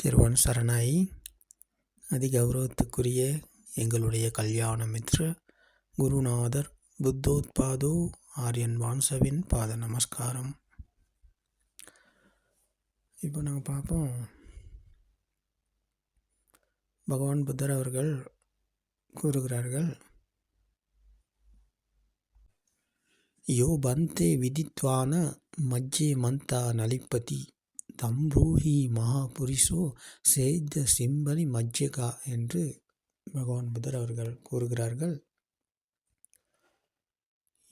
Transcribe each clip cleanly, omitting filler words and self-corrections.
திருவன் சரணாயி. அதிகௌரவத்துக்குரிய எங்களுடைய கல்யாண மித்ர குருநாதர் புத்தோத்பாதோ ஆரியன் வான்சவின் பாத நமஸ்காரம். இப்போ நாங்கள் பார்ப்போம், பகவான் புத்தர் அவர்கள் கூறுகிறார்கள், யோ பந்தே விதித்வான மஜ்ஜே மந்தா நலிப்பதி தம் ரூஹி மகாபுரிஷோ சேத்த சிம்பலி மஜ்ஜகா என்று பகவான் புத்தர் அவர்கள் கூறுகிறார்கள்.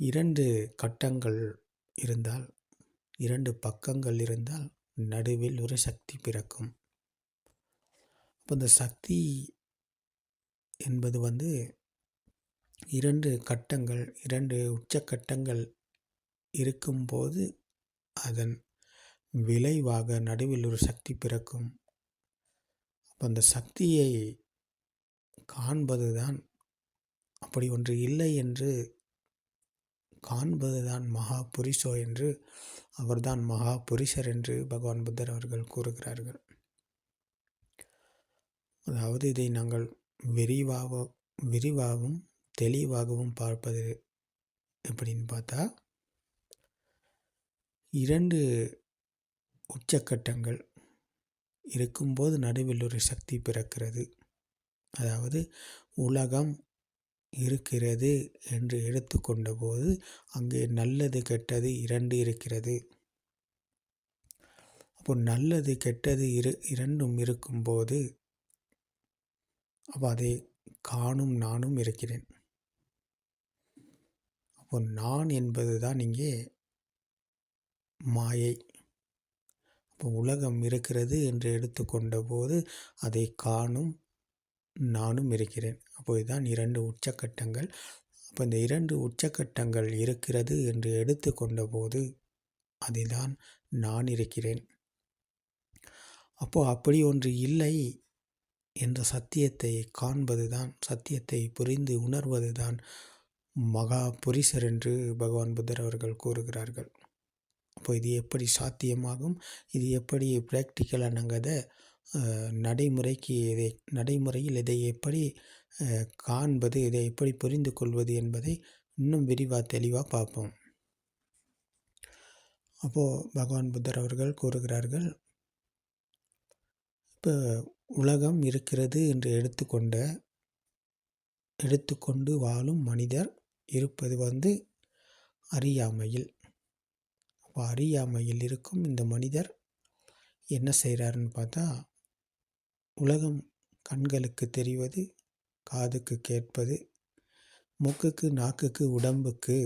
2 கட்டங்கள் இருந்தால், 2 பக்கங்கள் இருந்தால் நடுவில் ஒரு சக்தி பிறக்கும். அப்போ இந்த சக்தி என்பது 2 கட்டங்கள், 2 உச்சக்கட்டங்கள் இருக்கும்போது அதன் விளைவாக நடுவில் ஒரு சக்தி பிறக்கும். அப்போ அந்த சக்தியை காண்பதுதான், அப்படி ஒன்று இல்லை என்று காண்பதுதான் மகா புரிஷோ என்று, அவர்தான் மகா புரிஷர் என்று பகவான் புத்தர் அவர்கள் கூறுகிறார்கள். அதாவது இதை நாங்கள் விரிவாகவும் தெளிவாகவும் பார்ப்பது எப்படின்னு பார்த்தா, 2 உச்சக்கட்டங்கள் இருக்கும்போது நடுவில் ஒரு சக்தி பிறக்கிறது. அதாவது உலகம் இருக்கிறது என்று எடுத்துக்கொண்ட போது அங்கே நல்லது கெட்டது 2 இருக்கிறது. அப்போ நல்லது கெட்டது இரண்டும் இருக்கும்போது அப்போ அதை காணும் நானும் இருக்கிறேன். அப்போ நான் என்பது தான் இங்கே மாயை. அப்போ உலகம் இருக்கிறது என்று எடுத்துக்கொண்ட போது அதை காணும் நானும் இருக்கிறேன். அப்போ இதுதான் 2 உச்சக்கட்டங்கள். அப்போ இந்த 2 உச்சக்கட்டங்கள் இருக்கிறது என்று எடுத்துக்கொண்ட போது அதில்தான் நான் இருக்கிறேன். அப்போ அப்படி ஒன்று இல்லை என்ற சத்தியத்தை காண்பதுதான், சத்தியத்தை புரிந்து உணர்வதுதான் மகா புரிஷர் என்று பகவான் புத்தர் அவர்கள் கூறுகிறார்கள். அப்போ இது எப்படி சாத்தியமாகும், இது எப்படி ப்ராக்டிக்கலாக நாங்கள் அதை நடைமுறையில் இதை எப்படி காண்பது, இதை எப்படி புரிந்து கொள்வது என்பதை இன்னும் விரிவாக தெளிவாக பார்ப்போம். அப்போது பகவான் புத்தர் அவர்கள் கூறுகிறார்கள், இப்போ உலகம் இருக்கிறது என்று எடுத்துக்கொண்டு வாழும் மனிதர் இருப்பது அறியாமையில். அப்போ அறியாமையில் இருக்கும் இந்த மனிதர் என்ன செய்கிறாருன்னு பார்த்தா, உலகம் கண்களுக்கு தெரிவது, காதுக்கு கேட்பது, மூக்குக்கு நாக்குக்கு உடம்புக்கு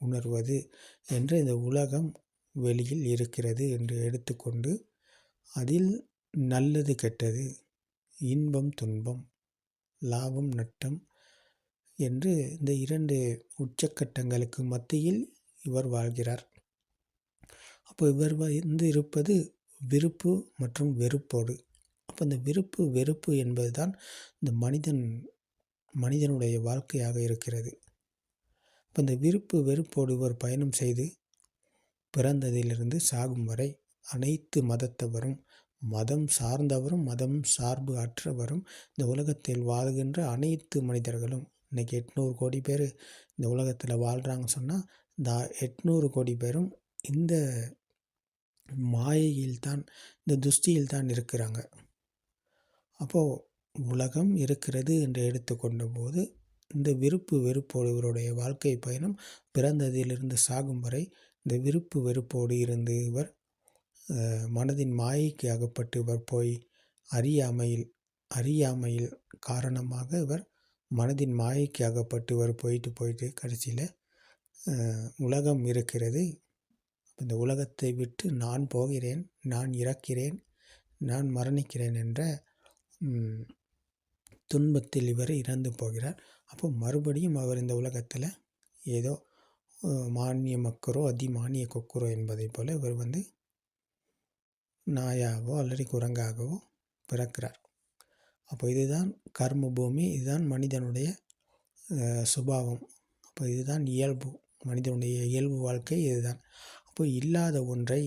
உணர்வது என்ற இந்த உலகம் வெளியில் இருக்கிறது என்று எடுத்துக்கொண்டு அதில் நல்லது கெட்டது, இன்பம் துன்பம், லாபம் நட்டம் என்று இந்த 2 உச்சக்கட்டங்களுக்கு மத்தியில் இவர் வாழ்கிறார். அப்போ இவர் இருப்பது விருப்பு மற்றும் வெறுப்போடு. அப்போ இந்த விருப்பு வெறுப்பு என்பது தான் இந்த மனிதனுடைய வாழ்க்கையாக இருக்கிறது. இப்போ இந்த விருப்பு வெறுப்போடு இவர் பயணம் செய்து பிறந்ததிலிருந்து சாகும் வரை அனைத்து மதத்தவரும், மதம் சார்ந்தவரும் மதம் சார்பு அற்றவரும், இந்த உலகத்தில் வாழ்கின்ற அனைத்து மனிதர்களும், இன்றைக்கி 800 கோடி பேர் இந்த உலகத்தில் வாழ்கிறாங்கன்னு சொன்னால், இந்த 800 கோடி பேரும் இந்த மாயையில்தான், இந்த துஷ்டியில்தான் இருக்கிறாங்க. அப்போது உலகம் இருக்கிறது என்று எடுத்துக்கொண்ட போது இந்த விருப்பு வெறுப்போடு இவருடைய வாழ்க்கை பயணம் பிறந்ததிலிருந்து சாகும் வரை இந்த விருப்பு வெறுப்போடு இருந்து இவர் மனதின் மாயைக்கு அகப்பட்டு இவர் போய் அறியாமையில் காரணமாக இவர் மனதின் மாயைக்கு அகப்பட்டு இவர் போயிட்டு கடைசியில் உலகம் இருக்கிறது, இந்த உலகத்தை விட்டு நான் போகிறேன், நான் இறக்கிறேன், நான் மரணிக்கிறேன் என்ற துன்பத்தில் இவர் இறந்து போகிறார். அப்போ மறுபடியும் அவர் இந்த உலகத்தில் ஏதோ மானிய மக்கரோ அதிமானிய கொக்குரோ என்பதை போல் இவர் நாயாகவோ அல்லது குரங்காகவோ பிறக்கிறார். அப்போ இதுதான் கர்ம பூமி, இதுதான் மனிதனுடைய சுபாவம். அப்போ இதுதான் இயல்பு, மனிதனுடைய இயல்பு வாழ்க்கை இதுதான். அப்போ இல்லாத ஒன்றை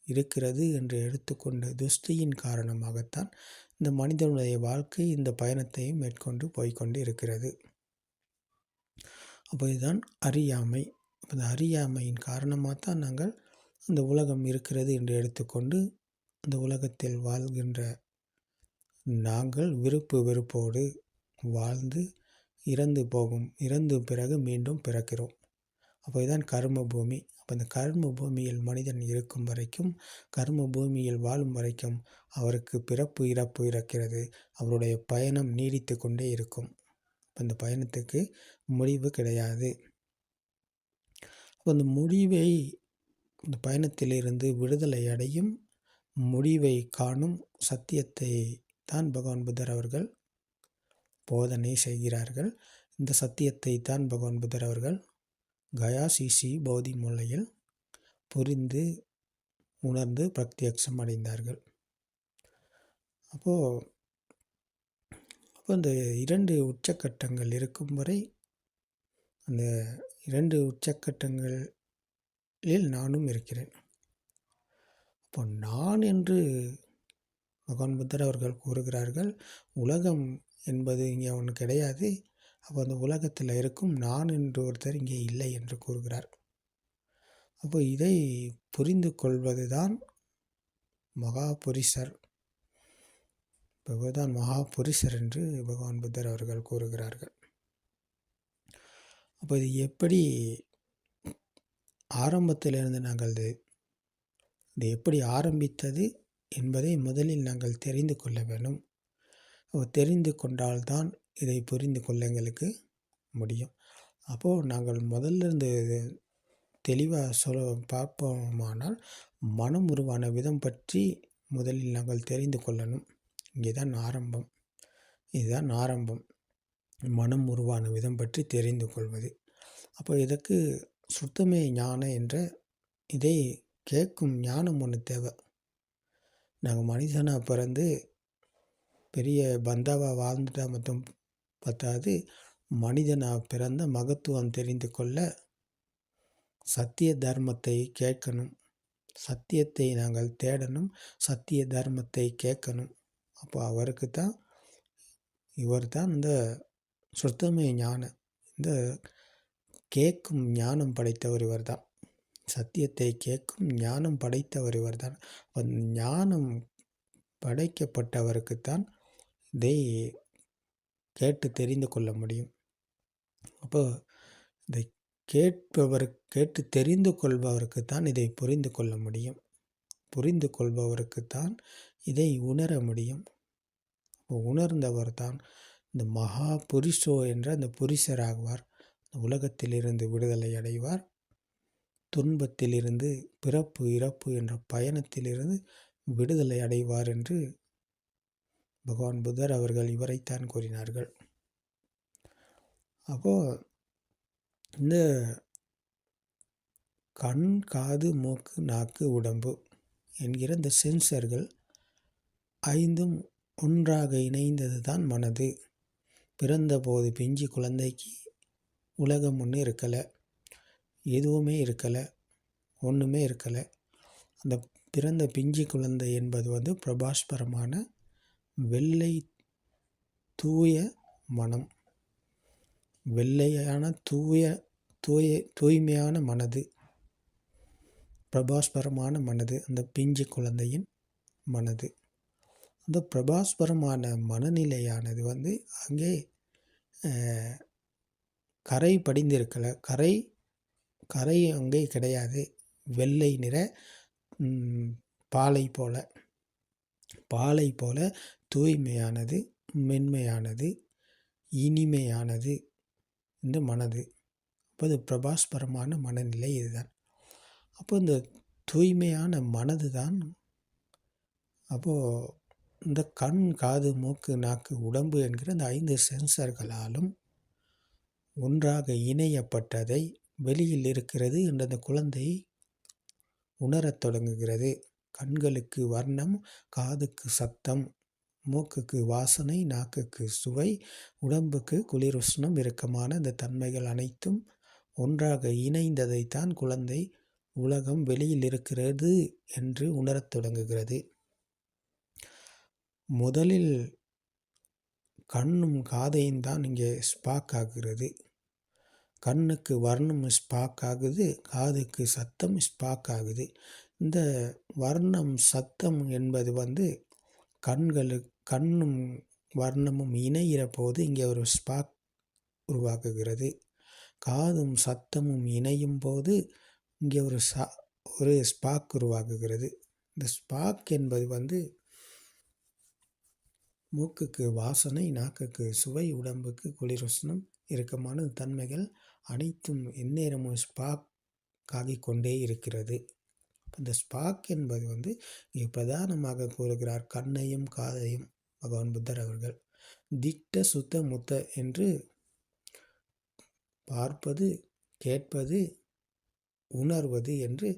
இருக்கிறது என்று எடுத்துக்கொண்ட துஷ்டியின் காரணமாகத்தான் இந்த மனிதனுடைய வாழ்க்கை இந்த பயணத்தையும் மேற்கொண்டு போய்கொண்டு இருக்கிறது. அப்போ இதுதான் அறியாமை. இந்த அறியாமையின் காரணமாக தான் நாங்கள் இந்த உலகம் இருக்கிறது என்று எடுத்துக்கொண்டு இந்த உலகத்தில் வாழ்கின்ற நாங்கள் விருப்பு வெறுப்போடு வாழ்ந்து இறந்து பிறகு மீண்டும் பிறக்கிறோம். அப்போ இதுதான் கர்ம பூமி. அப்போ இந்த கர்ம பூமியில் மனிதன் இருக்கும் வரைக்கும், கர்ம பூமியில் வாழும் வரைக்கும் அவருக்கு பிறப்பு இறப்பு இருக்கிறது. அவருடைய பயணம் நீடித்து கொண்டே இருக்கும். அப்போ இந்த பயணத்துக்கு முடிவு கிடையாது. அப்போ இந்த பயணத்திலிருந்து விடுதலை அடையும் முடிவை காணும் சத்தியத்தை தான் பகவான் புத்தர் அவர்கள் போதனை செய்கிறார்கள். இந்த சத்தியத்தை தான் பகவான் புத்தர் அவர்கள் கயா சிசி போதி மூலையில் புரிந்து உணர்ந்து பிரத்யக்ஷம் அடைந்தார்கள். அப்போ இந்த 2 உச்சக்கட்டங்கள் இருக்கும் வரை அந்த 2 உச்சக்கட்டங்களில் நானும் இருக்கிறேன். அப்போ நான் என்று பகவான் புத்தர் அவர்கள் கூறுகிறார்கள், உலகம் என்பது இங்கே ஒன்று கிடையாது. அப்போ அந்த உலகத்தில் இருக்கும் நான் என்று ஒருத்தர் இங்கே இல்லை என்று கூறுகிறார். அப்போ இதை புரிந்து கொள்வது தான் மகாபுரிஷர். இவர்தான் மகாபுரிஷர் என்று பகவான் புத்தர் அவர்கள் கூறுகிறார்கள். அப்போ இது எப்படி ஆரம்பத்திலிருந்து நாங்கள் இது எப்படி ஆரம்பித்தது என்பதை முதலில் நாங்கள் தெரிந்து கொள்ள வேண்டும். தெரிந்து கொண்டால்தான் இதை புரிந்து கொள்ள எங்களுக்கு முடியும். அப்போது நாங்கள் முதல்ல இருந்து தெளிவாக பார்ப்போமானால், மனம் உருவான விதம் பற்றி முதலில் நாங்கள் தெரிந்து கொள்ளணும். இதுதான் ஆரம்பம். மனம் உருவான விதம் பற்றி தெரிந்து கொள்வது. அப்போ இதற்கு சுத்தமே ஞானம் என்ற இதை கேட்கும் ஞானம் ஒன்று தேவை. நாங்கள் மனிதனாக பிறந்து பெரிய பந்தாவாக வாழ்ந்துட்டா மட்டும் பத்தாது. மனிதனாக பிறந்த மகத்துவம் தெரிந்து கொள்ள சத்திய தர்மத்தை கேட்கணும். சத்தியத்தை நாங்கள் தேடணும். சத்திய தர்மத்தை கேட்கணும். அப்போ இவர் தான் இந்த சுத்தமே ஞானம், இந்த கேட்கும் ஞானம் படைத்தவர் இவர் தான். சத்தியத்தை கேட்கும் ஞானம் படைத்தவர் இவர் தான். ஞானம் படைக்கப்பட்டவருக்குத்தான் இதை கேட்டு தெரிந்து கொள்ள முடியும். அப்போ இதை கேட்டு தெரிந்து கொள்பவருக்குத்தான் இதை புரிந்து கொள்ள முடியும். புரிந்து கொள்பவருக்குத்தான் இதை உணர முடியும். உணர்ந்தவர் தான் இந்த மகா புருஷோ என்ற அந்த புருஷராகுவார். உலகத்திலிருந்து விடுதலை அடைவார். துன்பத்திலிருந்து, பிறப்பு இறப்பு என்ற பயணத்திலிருந்து விடுதலை அடைவார் என்று பகவான் புத்தர் அவர்கள் இவரைத்தான் கூறினார்கள். அப்போது இந்த கண், காது, மூக்கு, நாக்கு, உடம்பு என்கிற இந்த சென்சர்கள் 5ம் ஒன்றாக இணைந்தது தான் மனது. பிறந்தபோது பிஞ்சு குழந்தைக்கு உலகம் ஒன்று இருக்கலை, எதுவுமே இருக்கலை, ஒன்றுமே இருக்கலை. அந்த பிறந்த பிஞ்சு குழந்தை என்பது பிரபாஸ்பரமான வெள்ளை தூய மனம், வெள்ளையான தூய்மையான மனது, பிரபாஸ்பரமான மனது, அந்த பிஞ்சு குழந்தையின் மனது. அந்த பிரபாஸ்பரமான மனநிலையானது அங்கே கரை படிந்திருக்கலை. கரை அங்கே கிடையாது. வெள்ளை நிற பாலை போல தூய்மையானது, மென்மையானது, இனிமையானது இந்த மனது. அப்போ அது பிரபாஸ்பரமான மனநிலை இதுதான். அப்போ இந்த தூய்மையான மனது தான் அப்போது இந்த கண், காது, மூக்கு, நாக்கு, உடம்பு என்கிற இந்த 5 சென்சர்களாலும் ஒன்றாக இணையப்பட்டதை வெளியில் இருக்கிறது என்ற அந்த குழந்தை உணரத் தொடங்குகிறது. கண்களுக்கு வர்ணம், காதுக்கு சத்தம், மூக்குக்கு வாசனை, நாக்குக்கு சுவை, உடம்புக்கு குளிர், உஷ்ணம், இறுக்கமான இந்த தன்மைகள் அனைத்தும் ஒன்றாக இணைந்ததைத்தான் குழந்தை உலகம் வெளியில் இருக்கிறது என்று உணரத் தொடங்குகிறது. முதலில் கண்ணும் காதையும் தான் இங்கே ஸ்பார்க் ஆகிறது. கண்ணுக்கு வர்ணம் ஸ்பார்க் ஆகுது, காதுக்கு சத்தம் ஸ்பார்க் ஆகுது. இந்த வர்ணம் சத்தம் என்பது கண்ணும் வர்ணமும் இணைகிற போது இங்கே ஒரு ஸ்பார்க் உருவாக்குகிறது. காதும் சத்தமும் இணையும் போது இங்கே ஒரு ஸ்பார்க் உருவாகுகிறது. இந்த ஸ்பார்க் என்பது மூக்குக்கு வாசனை, நாக்குக்கு சுவை, உடம்புக்கு குளிர்வுஷ்ணம், இறுக்கமான தன்மைகள் அனைத்தும் எந்நேரமும் ஸ்பார்க் ஆகிக்கொண்டே இருக்கிறது. இந்த ஸ்பார்க் என்பது இங்கே பிரதானமாக கூறுகிறார் கண்ணையும் காதையும் பகவான் புத்தர் அவர்கள். திட்ட சுத்த முத்த என்று பார்ப்பது, கேட்பது, உணர்வது என்று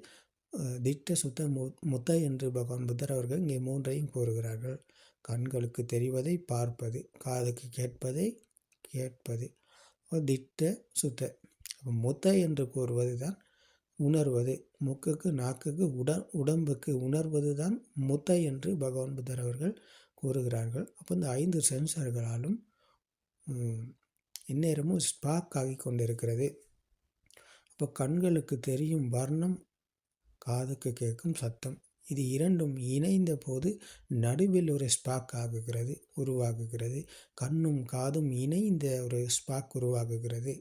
திட்ட சுத்த முத்த என்று பகவான் புத்தர் அவர்கள் இங்கே மூன்றையும் கூறுகிறார்கள். கண்களுக்கு தெரிவதை பார்ப்பது, காதுக்கு கேட்பதை கேட்பது, திட்ட சுத்த. முத்த என்று கூறுவது தான் உணர்வது. மூக்குக்கு நாக்குக்கு உடம்புக்கு உணர்வது தான் முத்த என்று பகவான் புத்தர் அவர்கள் கூறுகிறார்கள். அப்போ இந்த 5 சென்சர்களாலும் எந்நேரமும் ஸ்பார்க் ஆகி கொண்டிருக்கிறது. அப்போ கண்களுக்கு தெரியும் வர்ணம், காதுக்கு கேட்கும் சத்தம், இது இரண்டும் இணைந்த போது நடுவில் ஒரு ஸ்பார்க் உருவாகுகிறது. கண்ணும் காதும் இணைந்த ஒரு ஸ்பார்க் உருவாகுகிறது.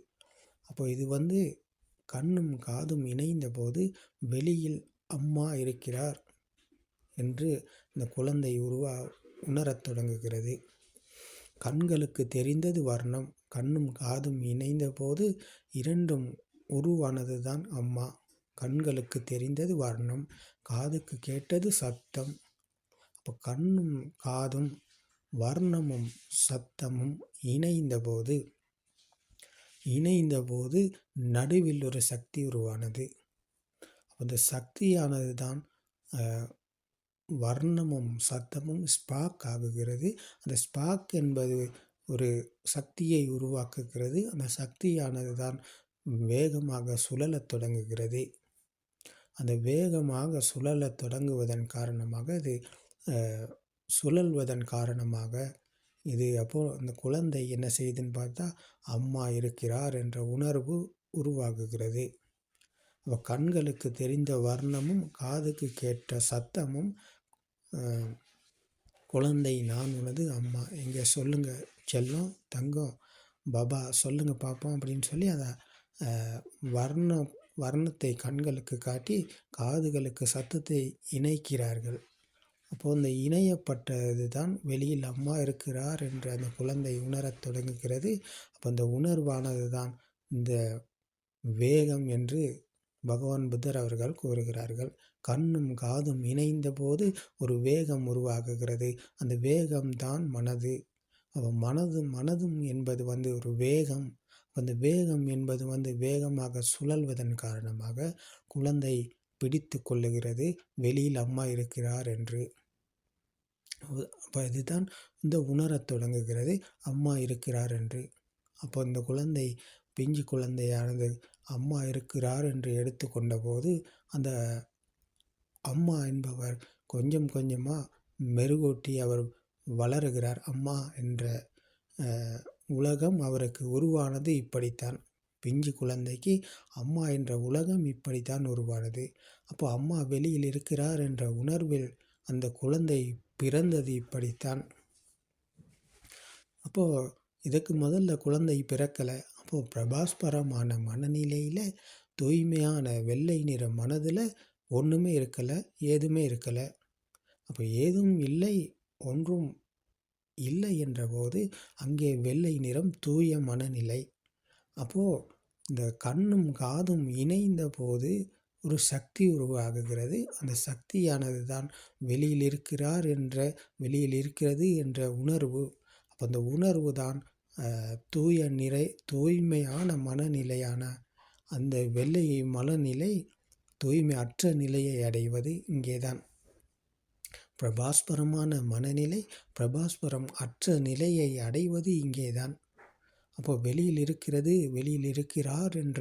அப்போ இது கண்ணும் காதும் இணைந்த போது வெளியில் அம்மா இருக்கிறார் என்று இந்த குழந்தை உணரத் தொடங்குகிறது. கண்களுக்கு தெரிந்தது வர்ணம், கண்ணும் காதும் இணைந்த போது இரண்டும் உருவானது தான் அம்மா. கண்களுக்கு தெரிந்தது வர்ணம், காதுக்கு கேட்டது சத்தம். அப்போ கண்ணும் காதும் வர்ணமும் சத்தமும் இணைந்த போது நடுவில் ஒரு சக்தி உருவானது. அந்த சக்தியானது தான் வர்ணமும் சத்தமும் ஸ்பார்க் ஆகுகிறது. அந்த ஸ்பார்க் என்பது ஒரு சக்தியை உருவாக்குகிறது. அந்த சக்தியானது தான் வேகமாக சுழலத் தொடங்குகிறது. அந்த வேகமாக சுழலத் தொடங்குவதன் காரணமாக சுழல்வதன் காரணமாக அப்போது அந்த குழந்தை என்ன செய்யுதுன்னு பார்த்தா அம்மா இருக்கிறார் என்ற உணர்வு உருவாகுகிறது. அப்போ கண்களுக்கு தெரிந்த வர்ணமும் காதுக்கு கேட்ட சத்தமும் குழந்தை நான் உனது அம்மா, எங்கே சொல்லுங்க செல்லம், தங்கம், பாபா சொல்லுங்க பார்ப்போம் அப்படின்னு சொல்லி அதை வர்ணத்தை கண்களுக்கு காட்டி காதுகளுக்கு சத்தத்தை இணைக்கிறார்கள். அப்போது இந்த இணையப்பட்டது தான் வெளியில் அம்மா இருக்கிறார் என்று அந்த குழந்தை உணரத் தொடங்குகிறது. அப்போ அந்த உணர்வானது தான் இந்த வேகம் என்று பகவான் புத்தர் அவர்கள் கூறுகிறார்கள். கண்ணும் காதும் இணைந்த போது ஒரு வேகம் உருவாகுகிறது. அந்த வேகம்தான் மனது. அப்போ மனதும் என்பது ஒரு வேகம். அந்த வேகம் என்பது வேகமாக சுழல்வதன் காரணமாக குழந்தை பிடித்து கொள்ளுகிறது வெளியில் அம்மா இருக்கிறார் என்று. அப்போ இதுதான் உணரத் தொடங்குகிறது அம்மா இருக்கிறார் என்று. அப்போ இந்த குழந்தை பிஞ்சு குழந்தையானது அம்மா இருக்கிறார் என்று எடுத்துக்கொண்ட போது அந்த அம்மா என்பவர் கொஞ்சம் கொஞ்சமாக மெருகூட்டி அவர் வளருகிறார். அம்மா என்ற உலகம் அவருக்கு உருவானது இப்படித்தான். பிஞ்சு குழந்தைக்கு அம்மா என்ற உலகம் இப்படித்தான் உருவானது. அப்போ அம்மா வெளியில் இருக்கிறார் என்ற உணர்வில் அந்த குழந்தை பிறந்தது இப்படித்தான். அப்போது இதுக்கு முதல்ல குழந்தை பிறக்கலை. அப்போது பிரபாஸ்பரமான மனநிலையில் தூய்மையான வெள்ளை நிற மனதில் ஒன்றுமே இருக்கலை, ஏதுமே இருக்கலை. அப்போ ஏதும் இல்லை, ஒன்றும் இல்லை என்ற போது அங்கே வெள்ளை நிறம் தூய மனநிலை. அப்போது இந்த கண்ணும் காதும் இணைந்த போது ஒரு சக்தி உருவாகுகிறது. அந்த சக்தியானது தான் வெளியில் இருக்கிறது என்ற உணர்வு. அப்போ அந்த உணர்வு தான் தூய்மையான மனநிலையான அந்த வெள்ளை மனநிலை தூய்மை அற்ற நிலையை அடைவது இங்கேதான். பிரபாஸ்பரமான மனநிலை பிரபாஸ்பரம் அற்ற நிலையை அடைவது இங்கேதான். அப்போ வெளியில் இருக்கிறது, வெளியில் இருக்கிறார் என்ற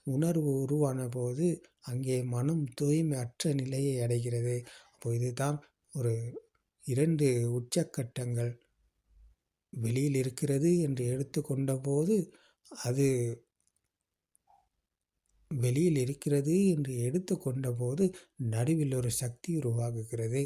உணர்வு உருவான போது அங்கே மனம் தூய்மையற்ற நிலையை அடைகிறது. அப்போ இதுதான் ஒரு 2 உச்சக்கட்டங்கள். வெளியில் இருக்கிறது என்று எடுத்துக்கொண்டபோது அது வெளியில் இருக்கிறது என்று எடுத்துக்கொண்டபோது நடுவில் ஒரு சக்தி உருவாகுகிறது.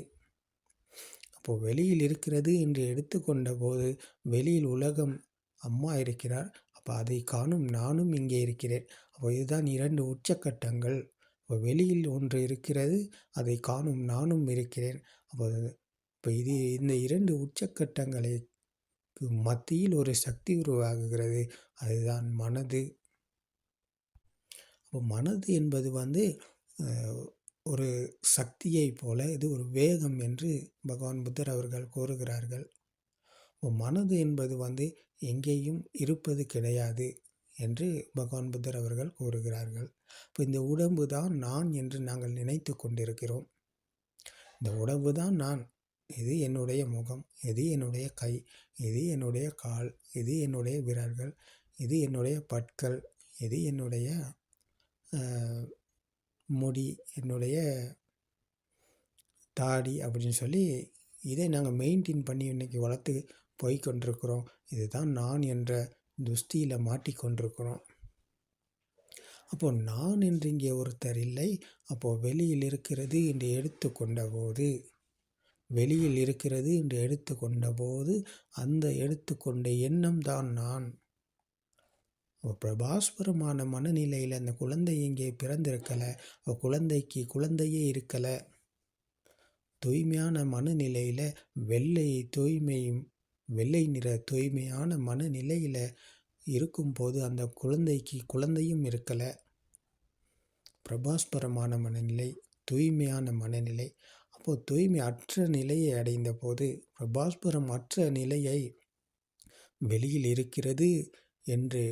அப்போ வெளியில் இருக்கிறது என்று எடுத்துக்கொண்டபோது வெளியில் உலகம் அம்மா இருக்கிறார். அப்போ அதை காணும் நானும் இங்கே இருக்கிறேன். அப்போ இதுதான் 2 உச்சக்கட்டங்கள். இப்போ வெளியில் ஒன்று இருக்கிறது, அதை காணும் நானும் இருக்கிறேன். அப்போ இப்போ இந்த 2 உச்சக்கட்டங்களுக்கு மத்தியில் ஒரு சக்தி உருவாகுகிறது. அதுதான் மனது. அப்போ மனது என்பது ஒரு சக்தியைப் போல இது ஒரு வேகம் என்று பகவான் புத்தர் அவர்கள் கூறுகிறார்கள். மனது என்பது எங்கேயும் இருப்பது கிடையாது என்று பகவான் புத்தர் அவர்கள் கூறுகிறார்கள். இப்போ இந்த உடம்பு தான் நான் என்று நாங்கள் நினைத்து கொண்டிருக்கிறோம். இந்த உடம்பு தான் நான். இது என்னுடைய முகம், இது என்னுடைய கை, இது என்னுடைய கால், இது என்னுடைய விரல்கள், இது என்னுடைய பற்கள், இது என்னுடைய முடி, என்னுடைய தாடி அப்படின்னு சொல்லி இதை நாங்கள் மெயின்டைன் பண்ணி இன்றைக்கி வளர்த்து போய்கொண்டிருக்கிறோம். இதுதான் நான் என்ற துஷ்டியில் மாட்டிக்கொண்டிருக்கிறோம். அப்போது நான் என்று இங்கே ஒருத்தர் இல்லை. அப்போது வெளியில் இருக்கிறது என்று எடுத்துக்கொண்ட போது வெளியில் இருக்கிறது என்று எடுத்துக்கொண்ட போது அந்த எடுத்துக்கொண்ட எண்ணம் தான் நான். பிரபாஸ்வரமான மனநிலையில் அந்த குழந்தை இங்கே பிறந்திருக்கலை. குழந்தைக்கு குழந்தையே இருக்கலை. தூய்மையான மனநிலையில் வெள்ளை நிற தூய்மையான மனநிலையில் இருக்கும்போது அந்த குழந்தைக்கு குழந்தையும் இருக்கலை. பிரபாஸ்பரமான மனநிலை, தூய்மையான மனநிலை. அப்போது தூய்மை அற்ற நிலையை அடைந்த போது பிரபாஸ்பரம் அற்ற நிலையை வெளியில் இருக்கிறது என்று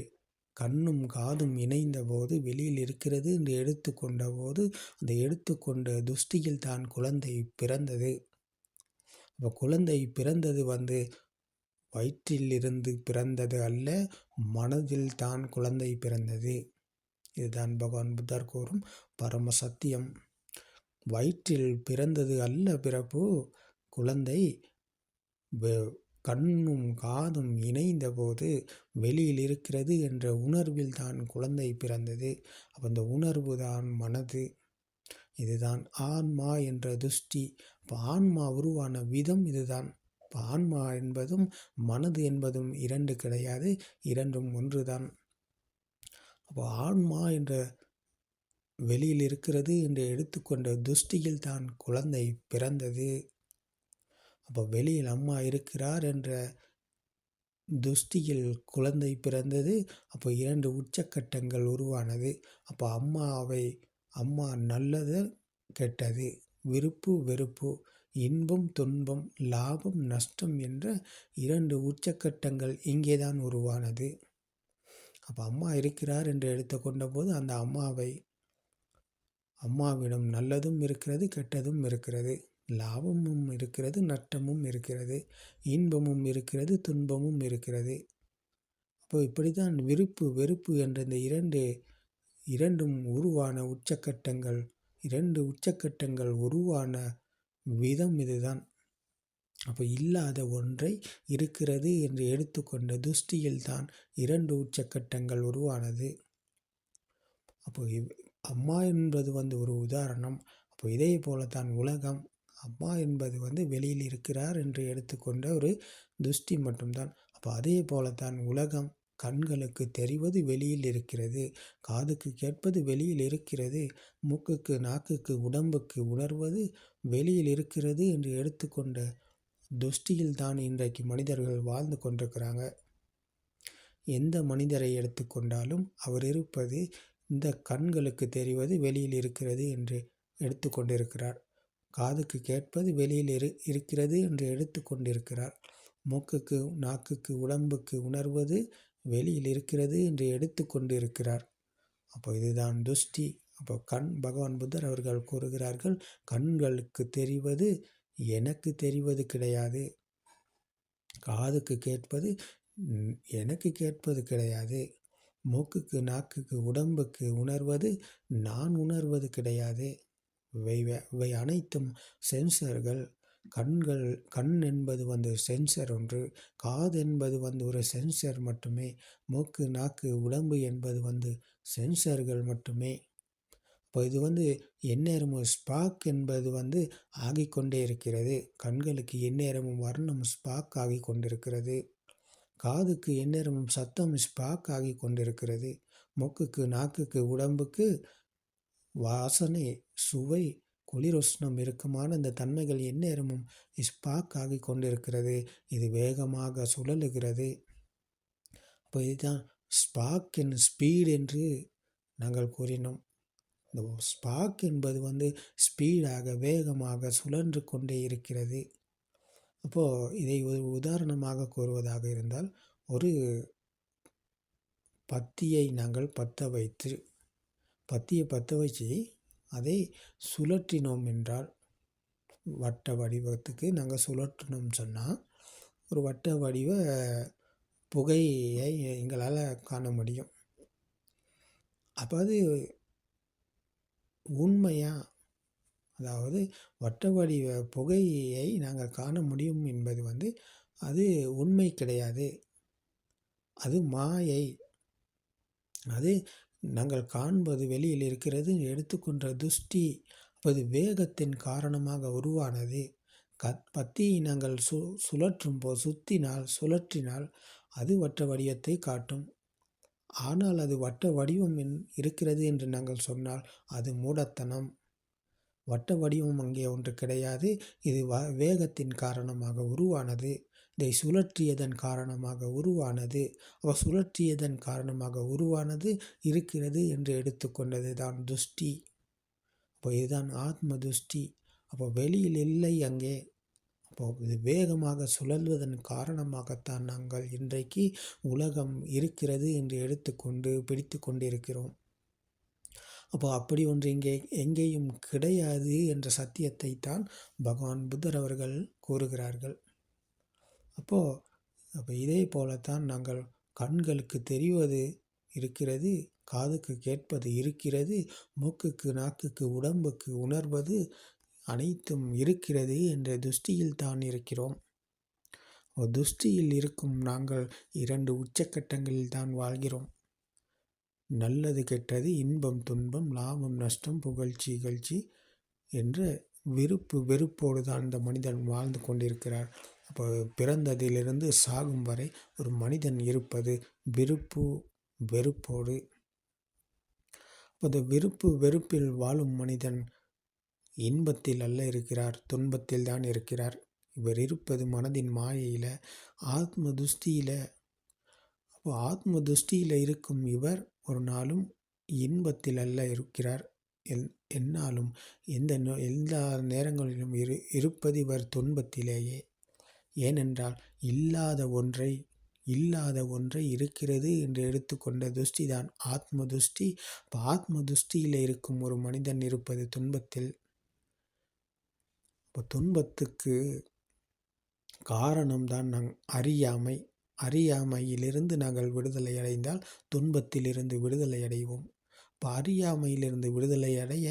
கண்ணும் காதும் இணைந்த போது வெளியில் இருக்கிறது என்று எடுத்துக்கொண்ட போது அந்த எடுத்துக்கொண்ட துஷ்டியில் தான் குழந்தை பிறந்தது. அப்போ குழந்தை பிறந்தது வயிற்றில் இருந்து பிறந்தது அல்ல, மனதில் தான் குழந்தை பிறந்தது. இதுதான் பகவான் புத்தர் கூறும் பரம சத்தியம். வயிற்றில் பிறந்தது அல்ல பிறப்பு. குழந்தை கண்ணும் காதும் இணைந்த போது வெளியில் இருக்கிறது என்ற உணர்வில் தான் குழந்தை பிறந்தது. அப்போ அந்த உணர்வு தான் மனது. இதுதான் ஆன்மா என்ற துஷ்டி. இப்போ ஆன்மா உருவான விதம் இதுதான். இப்போ ஆன்மா என்பதும் மனது என்பதும் 2 கிடையாது, 2ம் ஒன்று தான். அப்போ ஆன்மா என்ற வெளியில் இருக்கிறது என்று எடுத்துக்கொண்ட துஷ்டியில் தான் குழந்தை பிறந்தது. அப்போ வெளியில் அம்மா இருக்கிறார் என்ற துஷ்டியில் குழந்தை பிறந்தது. அப்போ 2 உச்சக்கட்டங்கள் உருவானது. அப்போ அம்மா நல்லது கெட்டது, விருப்பு வெறுப்பு, இன்பம் துன்பம், லாபம் நஷ்டம் என்ற 2 உச்சக்கட்டங்கள் இங்கேதான் உருவானது. அப்போ அம்மா இருக்கிறார் என்று எடுத்துக்கொண்ட போது அந்த அம்மாவிடம் நல்லதும் இருக்கிறது, கெட்டதும் இருக்கிறது, லாபமும் இருக்கிறது, நட்டமும் இருக்கிறது, இன்பமும் இருக்கிறது, துன்பமும் இருக்கிறது. அப்போ இப்படித்தான் விருப்பு வெறுப்பு என்ற இந்த இரண்டும் உருவான உச்சக்கட்டங்கள். 2 உச்சக்கட்டங்கள் உருவான விதம் இதுதான். அப்போ இல்லாத ஒன்றை இருக்கிறது என்று எடுத்துக்கொண்ட துஷ்டியில் தான் 2 உச்சக்கட்டங்கள் உருவானது. அப்போ அம்மா என்பது ஒரு உதாரணம். அப்போ இதே போலத்தான் உலகம். அம்மா என்பது வெளியில் இருக்கிறார் என்று எடுத்துக்கொண்ட ஒரு துஷ்டி மட்டும்தான். அப்போ அதே போலத்தான் உலகம். கண்களுக்கு தெரிவது வெளியில் இருக்கிறது, காதுக்கு கேட்பது வெளியில் இருக்கிறது, மூக்குக்கு நாக்குக்கு உடம்புக்கு உணர்வது வெளியில் இருக்கிறது என்று எடுத்துக்கொண்ட துஷ்டியில் தான் இன்றைக்கு மனிதர்கள் வாழ்ந்து கொண்டிருக்கிறாங்க. எந்த மனிதரை எடுத்துக்கொண்டாலும் அவர் இருப்பது இந்த கண்களுக்கு தெரிவது வெளியில் இருக்கிறது என்று எடுத்துக்கொண்டிருக்கிறார். காதுக்கு கேட்பது வெளியில் இருக்கிறது என்று எடுத்துக்கொண்டிருக்கிறார். மூக்குக்கு நாக்குக்கு உடம்புக்கு உணர்வது வெளியில் இருக்கிறது என்று எடுத்துக்கொண்டிருக்கிறார். அப்போ இதுதான் துஷ்டி. அப்போ பகவான் புத்தர் அவர்கள் கூறுகிறார்கள், கண்களுக்கு தெரிவது எனக்கு தெரிவது கிடையாது, காதுக்கு கேட்பது எனக்கு கேட்பது கிடையாது. மூக்குக்கு, நாக்குக்கு, உடம்புக்கு உணர்வது நான் உணர்வது கிடையாது. இவை அனைத்தும் சென்சர்கள். கண் என்பது சென்சர் ஒன்று. காது என்பது ஒரு சென்சர் மட்டுமே. மூக்கு, நாக்கு, உடம்பு என்பது சென்சர்கள் மட்டுமே. இப்போ இது எந்நேரமும் ஸ்பார்க் என்பது ஆகிக்கொண்டே இருக்கிறது. கண்களுக்கு எந்நேரமும் வர்ணம் ஸ்பார்க் ஆகி கொண்டிருக்கிறது. காதுக்கு எந்நேரமும் சத்தம் ஸ்பார்க் ஆகி கொண்டிருக்கிறது. மூக்குக்கு, நாக்குக்கு, உடம்புக்கு வாசனை, சுவை, குளிருஷ்ணம் இறுக்கமான இந்த தன்மைகள் எந்நேரமும் ஸ்பார்க் ஆகி கொண்டிருக்கிறது. இது வேகமாக சுழலுகிறது. அப்போ இதுதான் ஸ்பார்க் அண்ட் ஸ்பீட் என்று நாங்கள் கூறினோம். இந்த ஸ்பார்க் என்பது ஸ்பீடாக வேகமாக சுழன்று கொண்டே இருக்கிறது. அப்போது இதை ஒரு உதாரணமாக கூறுவதாக இருந்தால், ஒரு பத்தியை நாங்கள் பற்ற வச்சு அதை சுழற்றினோம் என்றால், வட்ட வடிவத்துக்கு நாங்கள் சுழற்றினோம் சொன்னால் ஒரு வட்ட வடிவ புகையை எங்களால் காண முடியும். அப்போ அது உண்மையா? அதாவது வட்ட வடிவ புகையை நாங்கள் காண முடியும் என்பது அது உண்மை கிடையாது. அது மாயை. அது நாங்கள் காண்பது வெளியில் இருக்கிறது எடுத்துக்கொண்ட துஷ்டி. அப்போது வேகத்தின் காரணமாக உருவானது. பத்தியை நாங்கள் சுழற்றினால் அது வட்ட வடிவத்தை காட்டும். ஆனால் அது வட்ட வடிவம் இருக்கிறது என்று நாங்கள் சொன்னால் அது மூடத்தனம். வட்ட வடிவம் அங்கே ஒன்று கிடையாது. இது வேகத்தின் காரணமாக உருவானது. இதை சுழற்றியதன் காரணமாக உருவானது. சுழற்றியதன் காரணமாக உருவானது இருக்கிறது என்று எடுத்துக்கொண்டது தான் துஷ்டி. அப்போ இதுதான் ஆத்ம துஷ்டி. அப்போ வெளியில் இல்லை அங்கே. அப்போ இது வேகமாக சுழல்வதன் காரணமாகத்தான் நாங்கள் இன்றைக்கு உலகம் இருக்கிறது என்று எடுத்துக்கொண்டு பிடித்து கொண்டிருக்கிறோம். அப்போ அப்படி ஒன்று எங்கேயும் கிடையாது என்ற சத்தியத்தை தான் பகவான் புத்தர் அவர்கள் கூறுகிறார்கள். அப்போ இதே போலத்தான் நாங்கள் கண்களுக்கு தெரிவது இருக்கிறது, காதுக்கு கேட்பது இருக்கிறது, மூக்குக்கு, நாக்குக்கு, உடம்புக்கு உணர்வது அனைத்தும் இருக்கிறது என்ற துஷ்டியில் தான் இருக்கிறோம். துஷ்டியில் இருக்கும் நாங்கள் 2 உச்சக்கட்டங்களில் தான் வாழ்கிறோம். நல்லது கெட்டது, இன்பம் துன்பம், லாபம் நஷ்டம், புகழ்ச்சி இகழ்ச்சி என்ற வெறுப்போடு தான் இந்த மனிதன் வாழ்ந்து கொண்டிருக்கிறார். அப்போ பிறந்ததிலிருந்து சாகும் வரை ஒரு மனிதன் இருப்பது வெறுப்போடு. அந்த வெறுப்பில் வாழும் மனிதன் இன்பத்தில் அல்ல இருக்கிறார், துன்பத்தில் தான் இருக்கிறார். இவர் இருப்பது மனதின் மாயையில், ஆத்ம துஷ்டியில். அப்போ ஆத்ம துஷ்டியில் இருக்கும் இவர் ஒரு நாளும் இன்பத்தில் அல்ல இருக்கிறார். எந்நாளும் எல்லா நேரங்களிலும் இருப்பது இவர் துன்பத்திலேயே. ஏனென்றால் இல்லாத ஒன்றை இருக்கிறது என்று எடுத்துக்கொண்ட துஷ்டி தான் ஆத்ம துஷ்டி. இப்போ ஆத்ம துஷ்டியில் இருக்கும் ஒரு மனிதன் இருப்பது துன்பத்தில். இப்போ துன்பத்துக்கு காரணம்தான் அறியாமையிலிருந்து நாங்கள் விடுதலை அடைந்தால் துன்பத்திலிருந்து விடுதலை அடைவோம். இப்போ அறியாமையிலிருந்து விடுதலை அடைய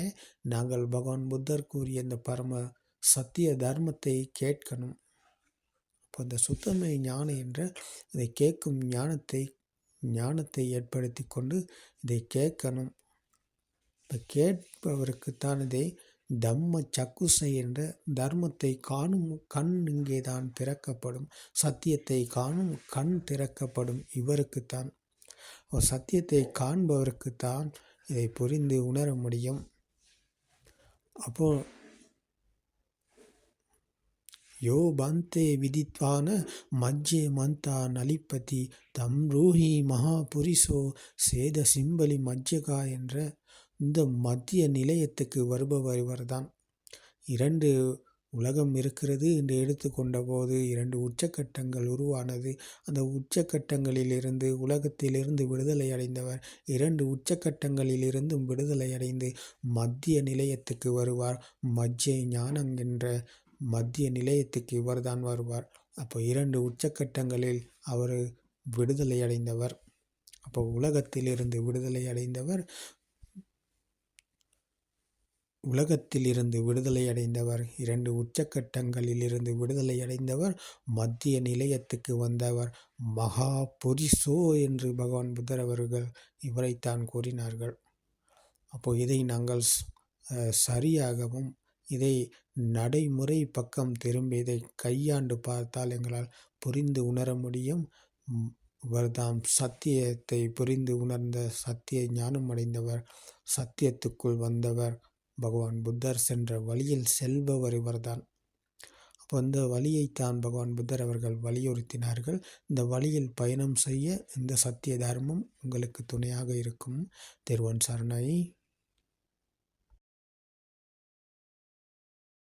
நாங்கள் பகவான் புத்தர் கூறிய இந்த பரம சத்திய தர்மத்தை கேட்கணும். இப்போ இந்த சுத்தமை ஞானம் என்ற இதை கேட்கும் ஞானத்தை ஏற்படுத்தி கொண்டு இதை கேட்கணும். இப்போ கேட்பவருக்குத்தான் இதை தம்ம சக்குசை என்ற தர்மத்தை காணும் கண் இங்கே தான் திறக்கப்படும். சத்தியத்தை காணும் கண் திறக்கப்படும் இவருக்குத்தான். சத்தியத்தை காண்பவருக்குத்தான் இதை புரிந்து உணர முடியும். அப்போ யோ பந்தே விதித்வான மஜ்ஜே மந்தா நலிப்பதி தம் ரூஹி மகாபுரிசோ சேத சிம்பலி மஜ்ஜகா என்ற இந்த மத்திய நிலையத்துக்கு வருபவர் இவர்தான். 2 உலகம் இருக்கிறது என்று எடுத்துக்கொண்ட போது 2 உச்சக்கட்டங்கள் உருவானது. அந்த உச்சக்கட்டங்களிலிருந்து உலகத்திலிருந்து விடுதலை அடைந்தவர் 2 உச்சக்கட்டங்களிலிருந்தும் விடுதலை அடைந்து மத்திய நிலையத்துக்கு வருவார். மஜ்ஜை ஞானம் என்ற மத்திய நிலையத்துக்கு இவர்தான் வருவார். அப்போ 2 உச்சக்கட்டங்களில் அவர் விடுதலை அடைந்தவர். அப்போ உலகத்திலிருந்து விடுதலை அடைந்தவர், இரண்டு உச்சக்கட்டங்களிலிருந்து விடுதலை அடைந்தவர், மத்திய நிலையத்துக்கு வந்தவர், மகா புரிஷோ என்று பகவான் புத்தர் அவர்கள் இவரைத்தான் கூறினார்கள். அப்போ இதை நாங்கள் சரியாகவும் இதை நடைமுறை பக்கம் திரும்பி இதை கையாண்டு பார்த்தால் எங்களால் புரிந்து உணர முடியும். இவர்தாம் சத்தியத்தை புரிந்து உணர்ந்த சத்திய ஞானம் அடைந்தவர், சத்தியத்துக்குள் வந்தவர், பகவான் புத்தர் சென்ற வழியில் செல்பவர் இவர்தான். அப்போ இந்த வழியைத்தான் பகவான் புத்தர் அவர்கள் வலியுறுத்தினார்கள். இந்த வழியில் பயணம் செய்ய இந்த சத்திய தர்மம் உங்களுக்கு துணையாக இருக்கும். திருவன் சரணை.